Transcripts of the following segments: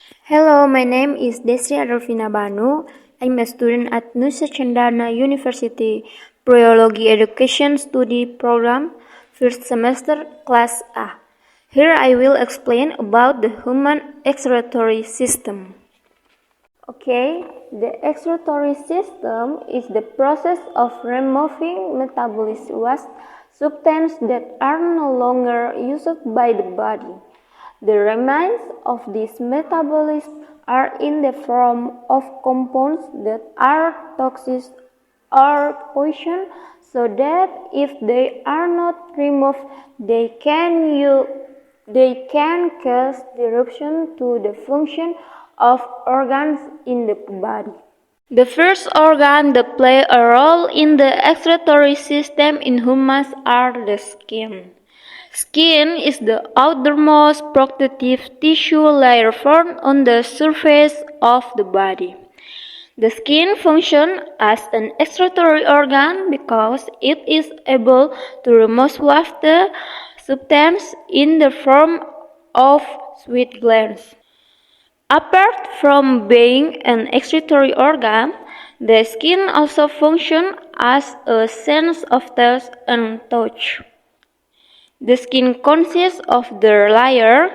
Hello, my name is Desri Adolfina Banu. I'm a student at Nusa Cendana University Biology Education Study Program, first semester, class A. Here I will explain about the human excretory system. Okay, the excretory system is the process of removing metabolized waste substances that are no longer used by the body. The remains of these metabolisms are in the form of compounds that are toxic or poison, so that if they are not removed, they can cause disruption to the function of organs in the body. The first organ that play a role in the excretory system in humans are the skin. Skin is the outermost protective tissue layer formed on the surface of the body. The skin functions as an excretory organ because it is able to remove waste substances in the form of sweat glands. Apart from being an excretory organ, the skin also functions as a sense of taste and touch. The skin consists of the layer.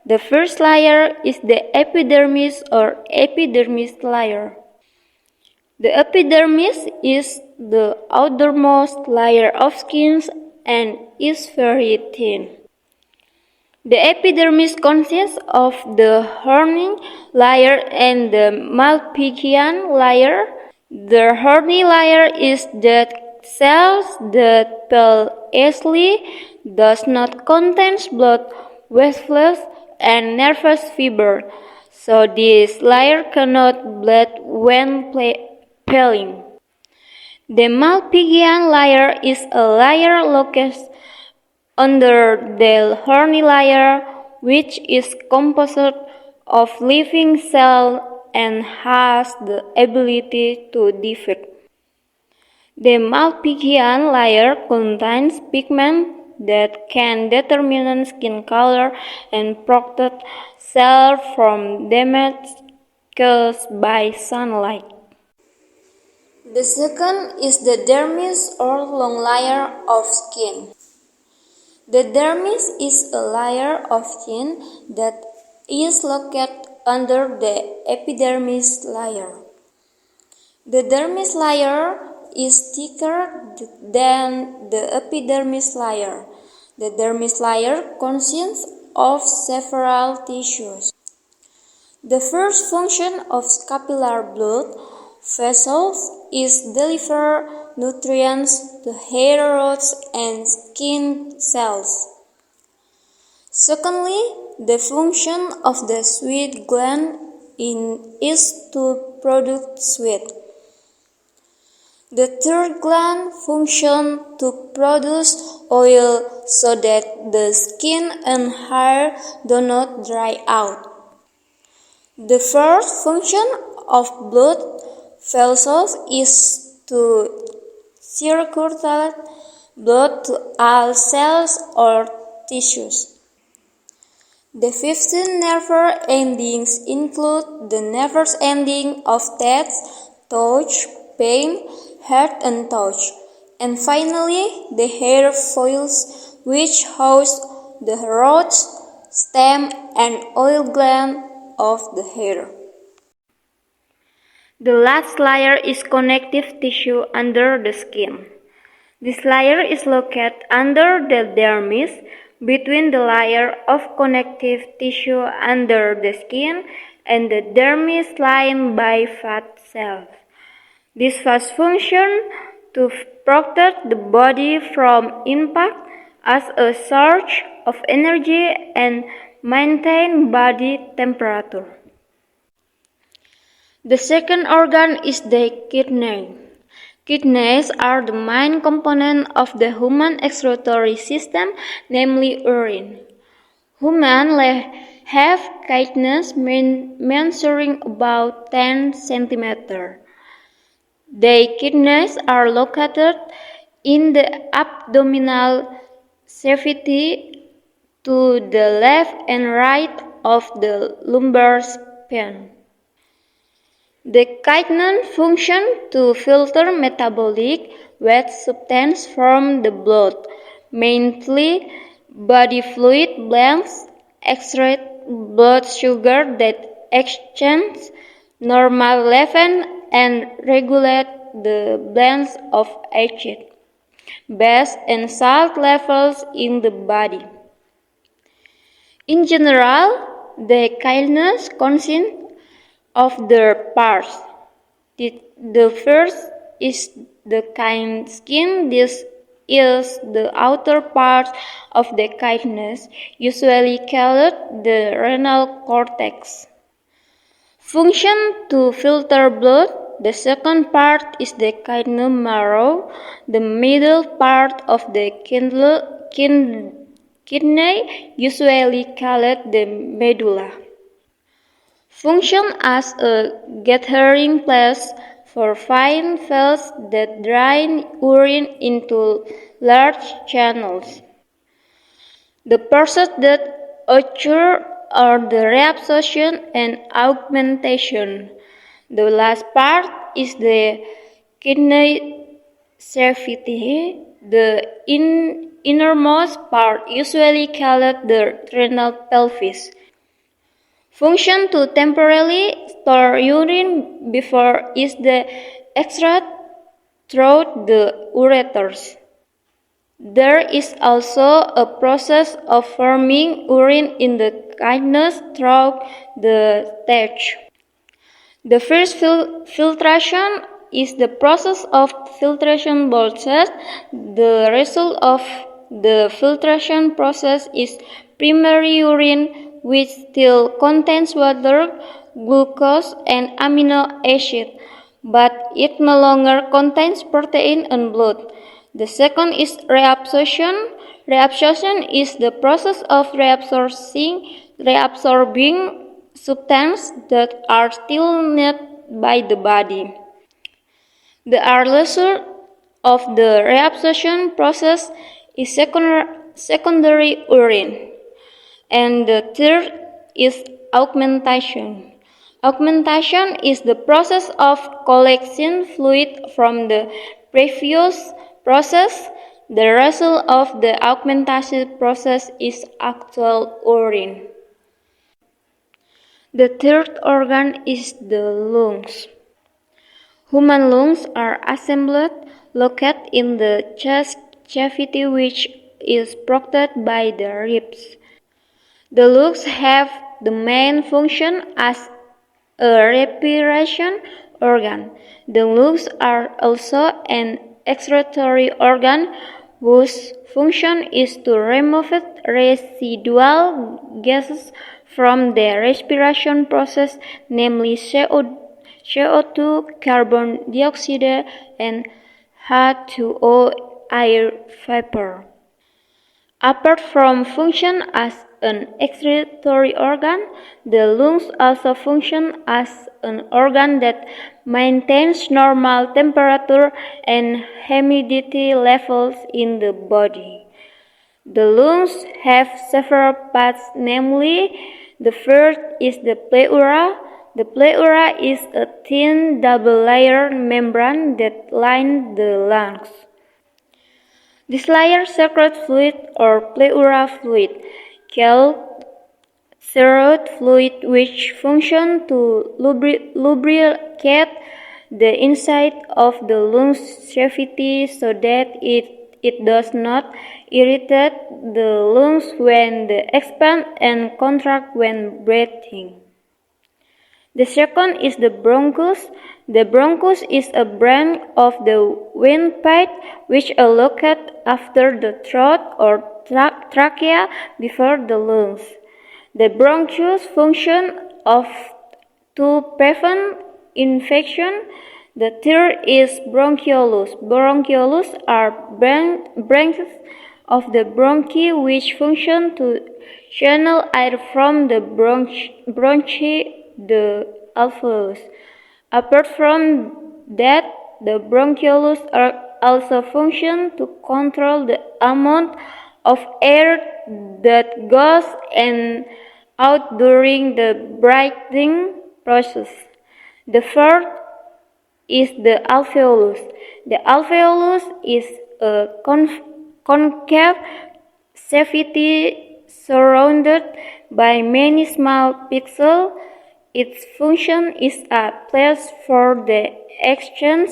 The first layer is the epidermis or epidermis layer. The epidermis is the outermost layer of skin and is very thin. The epidermis consists of the horny layer and the Malpighian layer. The horny layer is that cells that pale does not contain blood vessels and nervous fiber, so this layer cannot bleed when peeling. The Malpighian layer is a layer located under the horny layer, which is composed of living cells and has the ability to divide. The Malpighian layer contains pigment that can determine skin color and protect cells from damage caused by sunlight. The second is the dermis or long layer of skin. The dermis is a layer of skin that is located under the epidermis layer. The dermis layer is thicker than the epidermis layer. The dermis layer consists of several tissues. The first function of capillary blood vessels is deliver nutrients to hair roots and skin cells. Secondly, the function of the sweat gland is to produce sweat. The third gland functions to produce oil so that the skin and hair do not dry out. The fourth function of blood vessels is to circulate blood to all cells or tissues. The 15 nerve endings include the nerve ending of taste, touch, pain, heart and touch, and finally the hair follicles, which house the roots, stem, and oil gland of the hair. The last layer is connective tissue under the skin. This layer is located under the dermis, between the layer of connective tissue under the skin and the dermis lined by fat cells. This has function to protect the body from impact as a source of energy and maintain body temperature. The second organ is the kidney. Kidneys are the main component of the human excretory system, namely urine. Humans have kidneys measuring about 10 cm. The kidneys are located in the abdominal cavity to the left and right of the lumbar pen. The kidney function to filter metabolic waste substance from the blood, mainly body fluid balance, extract blood sugar that exchange normal level and regulate the balance of acid, base and salt levels in the body. In general, the kidneys consist of the parts. The first is the skin. This is the outer part of the kidneys, usually called the renal cortex. Function to filter blood. The second part is the kidney marrow, the middle part of the kidney, usually called the medulla. Function as a gathering place for fine cells that drain urine into large channels. The process that occurs are the reabsorption and augmentation. The last part is the kidney cavity, the innermost part, usually called the renal pelvis. Function to temporarily store urine before is the extract through the ureters. There is also a process of forming urine in the kidneys through the stage. The first filtration is the process of filtration process. The result of the filtration process is primary urine, which still contains water, glucose, and amino acid, but it no longer contains protein and blood. The second is reabsorption. Reabsorption is the process of reabsorbing substances that are still needed by the body. The result of the reabsorption process is secondary urine. And the third is augmentation. Augmentation is the process of collecting fluid from the previous process. The result of the augmentation process is actual urine. The third organ is the lungs. Human lungs are assembled located in the chest cavity, which is protected by the ribs. The lungs have the main function as a respiration organ. The lungs are also an excretory organ whose function is to remove residual gases from the respiration process, namely CO2, carbon dioxide, and H2O, air vapor. Apart from function as an excretory organ, the lungs also function as an organ that maintains normal temperature and humidity levels in the body. The lungs have several parts, namely, the first is the pleura. The pleura is a thin double-layered membrane that lines the lungs. This layer secretes fluid or pleural fluid, called thyroid fluid, which functions to lubricate the inside of the lungs cavity so that it does not irritate the lungs when they expand and contract when breathing. The second is the bronchus. The bronchus is a branch of the windpipe which is located after the throat or trachea before the lungs. The bronchus function to prevent infection. The third is bronchiolus. Bronchiolus are branches of the bronchi which function to channel air from the bronchi the alveolus. Apart from that, the bronchiolus also function to control the amount of air that goes and out during the breathing process. The fourth is the alveolus. The alveolus is a concave cavity surrounded by many small pixels. Its function is a place for the exchange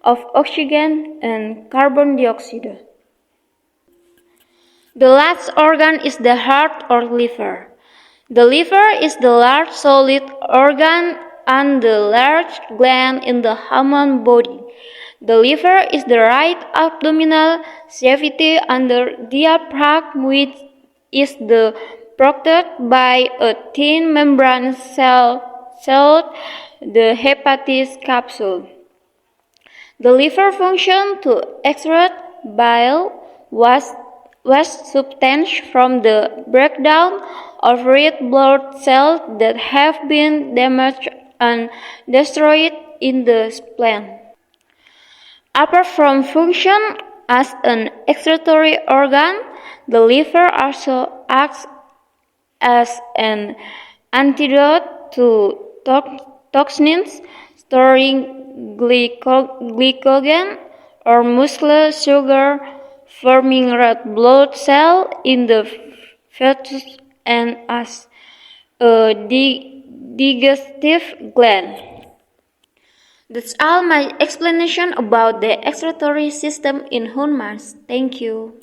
of oxygen and carbon dioxide. The last organ is the heart or liver. The liver is the large solid organ and the large gland in the human body. The liver is the right abdominal cavity under diaphragm, which is protected by a thin membrane called the hepatic capsule. The liver function to extract bile was substance from the breakdown of red blood cells that have been damaged and destroyed in the spleen. Apart from function as an excretory organ, the liver also acts as an antidote to toxins, storing glycogen or muscle sugar, forming red blood cells in the fetus, and as a digestive gland. That's all my explanation about the excretory system in humans. Thank you.